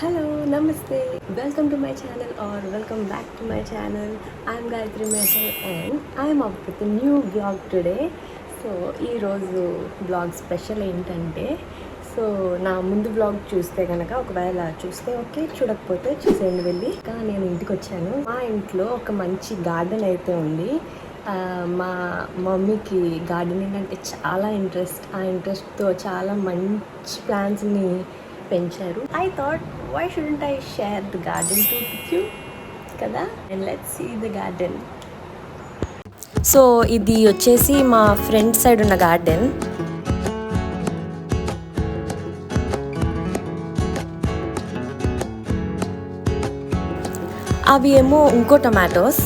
Hello, Namaste. Welcome to my channel or welcome back to my channel. I'm Gayatri Mehta and I'm up with a new vlog today. So ఈరోజు blog special ఏంటంటే నా ముందు blog చూస్తే కనుక ఒకవేళ చూస్తే okay, చూడకపోతే చూసేయండి వెళ్ళి. ఇంకా నేను ఇంటికి వచ్చాను. మా ఇంట్లో ఒక మంచి గార్డెన్ అయితే ఉంది. మా మమ్మీకి గార్డెనింగ్ అంటే చాలా ఇంట్రెస్ట్. ఆ ఇంట్రెస్ట్తో చాలా మంచి ప్లాంట్స్ని పెంచారు. I thought why shouldn't I share the garden to with you కదా. And let's see the garden. So ఇది వచ్చేసి మా ఫ్రంట్ సైడ్ ఉన్న గార్డెన్. అవి ఏమో ఇంకో టొమాటోస్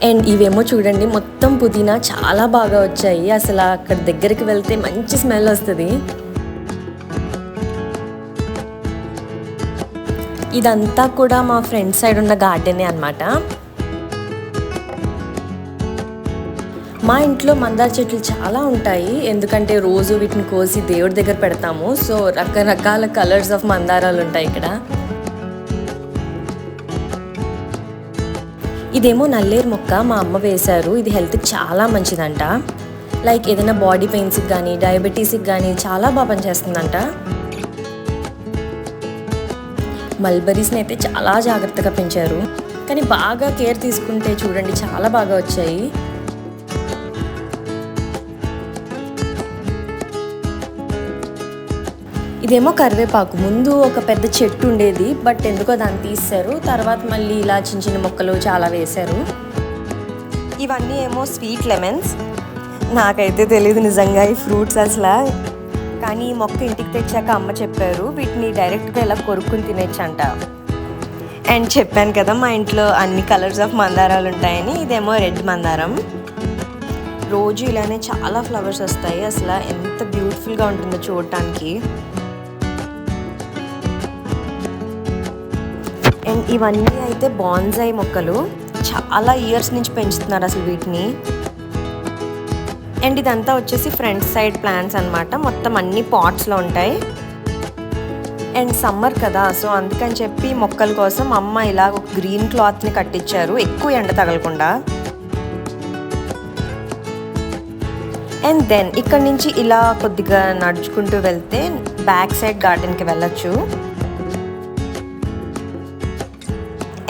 అండ్ ఇవేమో చూడండి మొత్తం పుదీనా చాలా బాగా వచ్చాయి. అసలు అక్కడ దగ్గరికి వెళ్తే మంచి స్మెల్ వస్తుంది. ఇదంతా కూడా మా ఫ్రంట్ సైడ్ ఉన్న గార్డెనే అన్నమాట. మా ఇంట్లో మందార చెట్లు చాలా ఉంటాయి, ఎందుకంటే రోజు వీటిని కోసి దేవుడి దగ్గర పెడతాము. సో రకరకాల కలర్స్ ఆఫ్ మందారాలు ఉంటాయి ఇక్కడ. ఇదేమో నల్లేరు మొక్క మా అమ్మ వేశారు. ఇది హెల్త్కి చాలా మంచిదంట. లైక్ ఏదైనా బాడీ పెయిన్స్కి కానీ డయాబెటీస్కి కానీ చాలా బాగా పనిచేస్తుందంట. మల్బరీస్ని అయితే చాలా జాగ్రత్తగా పెంచారు, కానీ బాగా కేర్ తీసుకుంటే చూడండి చాలా బాగా వచ్చాయి. ఇదేమో కరివేపాకు. ముందు ఒక పెద్ద చెట్టు ఉండేది, బట్ ఎందుకో దాన్ని తీశారు. తర్వాత మళ్ళీ ఇలా చిన్న చిన్న మొక్కలు చాలా వేశారు. ఇవన్నీ ఏమో స్వీట్ లెమన్స్. నాకైతే తెలియదు నిజంగా ఈ ఫ్రూట్స్ అసలు. కానీ ఈ మొక్క ఇంటికి తెచ్చాక అమ్మ చెప్పారు వీటిని డైరెక్ట్గా ఇలా కొరుక్కుని తినేచ్చంట. అండ్ చెప్పాను కదా మా ఇంట్లో అన్ని కలర్స్ ఆఫ్ మందారాలు ఉంటాయని. ఇదేమో రెడ్ మందారం. రోజు ఇలానే చాలా ఫ్లవర్స్ వస్తాయి. అసలు ఎంత బ్యూటిఫుల్గా ఉంటుందో చూడటానికి. అండ్ ఇవన్నీ అయితే బాన్సాయి మొక్కలు. చాలా ఇయర్స్ నుంచి పెంచుతున్నారు అసలు వీటిని. అండ్ ఇదంతా వచ్చేసి ఫ్రంట్ సైడ్ ప్లాంట్స్ అనమాట. మొత్తం అన్ని పాట్స్లో ఉంటాయి. అండ్ సమ్మర్ కదా, సో అందుకని చెప్పి మొక్కల కోసం అమ్మ ఇలా ఒక గ్రీన్ క్లాత్ని కట్టించారు, ఎక్కువ ఎండ తగలకుండా. అండ్ దెన్ ఇక్కడ నుంచి ఇలా కొద్దిగా నడుచుకుంటూ వెళ్తే బ్యాక్ సైడ్ గార్డెన్కి వెళ్ళచ్చు.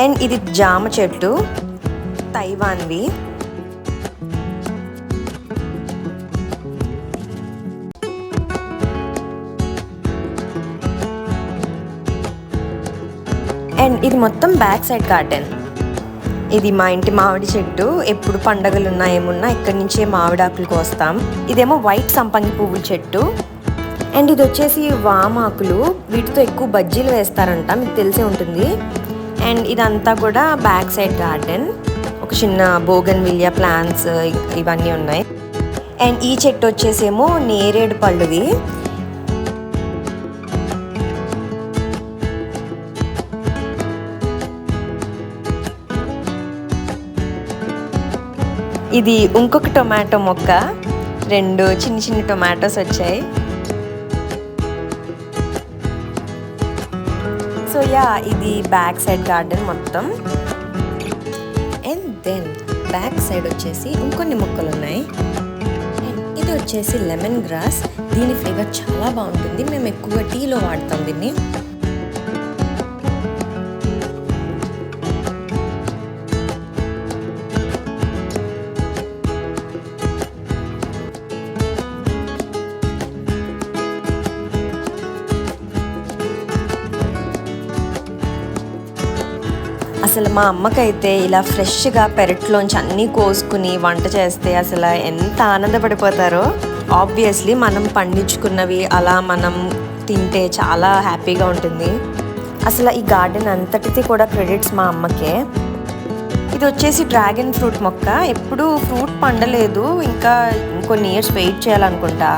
అండ్ ఇది జామ చెట్టు, తైవాన్వి. అండ్ ఇది మొత్తం బ్యాక్ సైడ్ గార్డెన్. ఇది మా ఇంటి మామిడి చెట్టు. ఎప్పుడు పండగలు ఉన్నా ఏమున్నా ఇక్కడి నుంచే మామిడాకులు కోస్తాం. ఇదేమో వైట్ సంపంగి పువ్వుల చెట్టు. అండ్ ఇది వచ్చేసి వామాకులు. వీటితో ఎక్కువ బజ్జీలు వేస్తారంట, మీకు తెలిసే ఉంటుంది. అండ్ ఇదంతా కూడా బ్యాక్ సైడ్ గార్డెన్. ఒక చిన్న బోగన్విలియా ప్లాంట్స్ ఇవన్నీ ఉన్నాయి. అండ్ ఈ చెట్టు వచ్చేసేమో నేరేడు పళ్ళువి. ఇది ఇంకొక టొమాటో మొక్క. రెండు చిన్న చిన్న టొమాటోస్ వచ్చాయి. సో ఇది బ్యాక్ సైడ్ గార్డెన్ మొత్తం. అండ్ దెన్ బ్యాక్ సైడ్ వచ్చేసి ఇంకొన్ని మొక్కలు ఉన్నాయి. ఇది వచ్చేసి లెమన్ గ్రాస్. దీని ఫ్లేవర్ చాలా బాగుంటుంది. మేము ఎక్కువగా టీలో వాడతాం దీన్ని. అసలు మా అమ్మకైతే ఇలా ఫ్రెష్గా పెరట్లోంచి అన్నీ కోసుకుని వంట చేస్తే అసలు ఎంత ఆనందపడిపోతారో. ఆబ్వియస్లీ మనం పండించుకున్నవి అలా మనం తింటే చాలా హ్యాపీగా ఉంటుంది. అసలు ఈ గార్డెన్ అంతటిది కూడా క్రెడిట్స్ మా అమ్మకే. ఇది వచ్చేసి డ్రాగన్ ఫ్రూట్ మొక్క. ఎప్పుడూ ఫ్రూట్ పండలేదు, ఇంకా కొన్ని ఇయర్స్ వెయిట్ చేయాలనుకుంటా.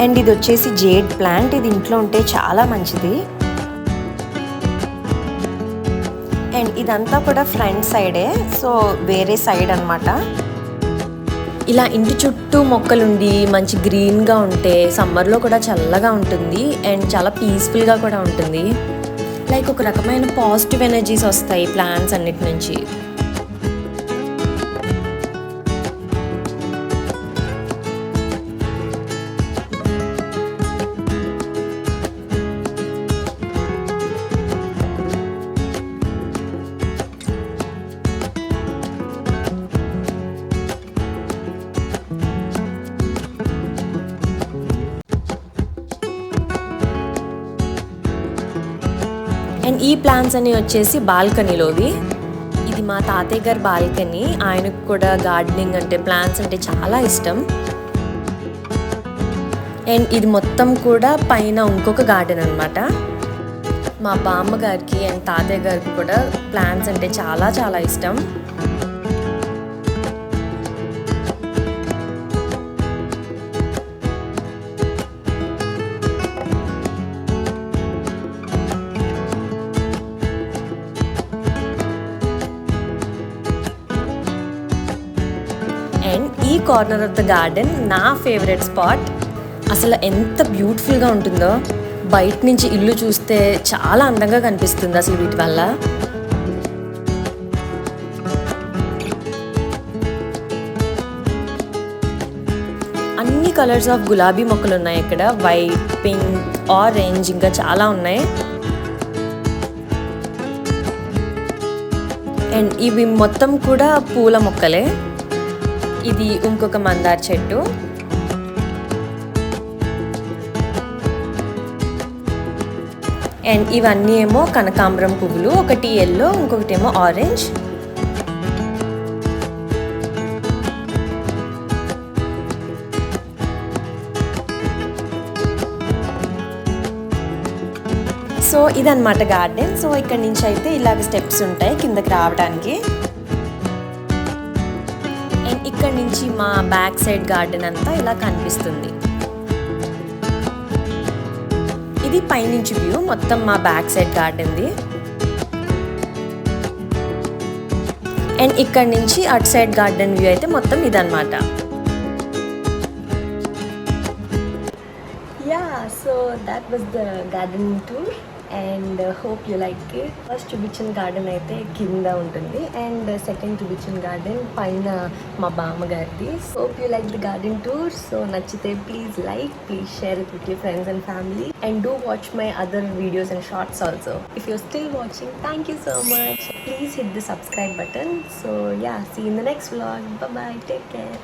అండ్ ఇది వచ్చేసి జేడ్ ప్లాంట్. ఇది ఇంట్లో ఉంటే చాలా మంచిది. అండ్ ఇదంతా కూడా ఫ్రంట్ సైడే, సో వేరే సైడ్ అనమాట. ఇలా ఇంటి చుట్టూ మొక్కలుండి మంచి గ్రీన్గా ఉంటే సమ్మర్లో కూడా చల్లగా ఉంటుంది అండ్ చాలా పీస్ఫుల్గా కూడా ఉంటుంది. లైక్ ఒక రకమైన పాజిటివ్ ఎనర్జీస్ వస్తాయి ప్లాంట్స్ అన్నిటి నుంచి. అండ్ ఈ ప్లాంట్స్ అన్ని వచ్చేసి బాల్కనీలోవి. ఇది మా తాతయ్య గారి బాల్కనీ. ఆయనకు కూడా గార్డెనింగ్ అంటే ప్లాంట్స్ అంటే చాలా ఇష్టం. అండ్ ఇది మొత్తం కూడా పైన ఇంకొక గార్డెన్ అనమాట. మా బామ్మ గారికి అండ్ తాతయ్య గారికి కూడా ప్లాంట్స్ అంటే చాలా చాలా ఇష్టం. అండ్ ఈ కార్నర్ ఆఫ్ ద గార్డెన్ నా ఫేవరెట్ స్పాట్. అసలు ఎంత బ్యూటిఫుల్గా ఉంటుందో. బయట నుంచి ఇల్లు చూస్తే చాలా అందంగా కనిపిస్తుంది అసలు వీటి వల్ల. అన్ని కలర్స్ ఆఫ్ గులాబీ మొక్కలు ఉన్నాయి ఇక్కడ. వైట్, పింక్, ఆరెంజ్, ఇంకా చాలా ఉన్నాయి. అండ్ ఇవి మొత్తం కూడా పూల మొక్కలే. ఇది ఇంకొక మందార చెట్టు. అండ్ ఇవన్నీ ఏమో కనకాంబరం పువ్వులు. ఒకటి ఎల్లో, ఇంకొకటి ఏమో ఆరెంజ్. సో ఇదన్నమాట గార్డెన్. సో ఇక్కడ నుంచి అయితే ఇలాగ స్టెప్స్ ఉంటాయి కిందకి రావడానికి. అండ్ ఇక్కడ నుంచి మా బ్యాక్ సైడ్ గార్డెన్ అంతా ఇలా కనిపిస్తుంది. ఇది పైనుంచి వ్యూ మొత్తం మా బ్యాక్ సైడ్ గార్డెన్ది. అండ్ ఇక్కడ నుంచి అటు సైడ్ గార్డెన్ వ్యూ అయితే మొత్తం ఇదన్నమాట. So that was the garden tour and hope you like it. First చూపించిన గార్డెన్ అయితే కింద ఉంటుంది అండ్ సెకండ్ చూపించిన గార్డెన్ పైన మా బామ్మ గారిది. Hope you like the garden tour. So నచ్చితే please like, please share it with your friends and family and do watch my other videos and shorts also. If you're still watching, thank you so much. Please hit the subscribe button. So yeah, see you in the next vlog. Bye bye, take care.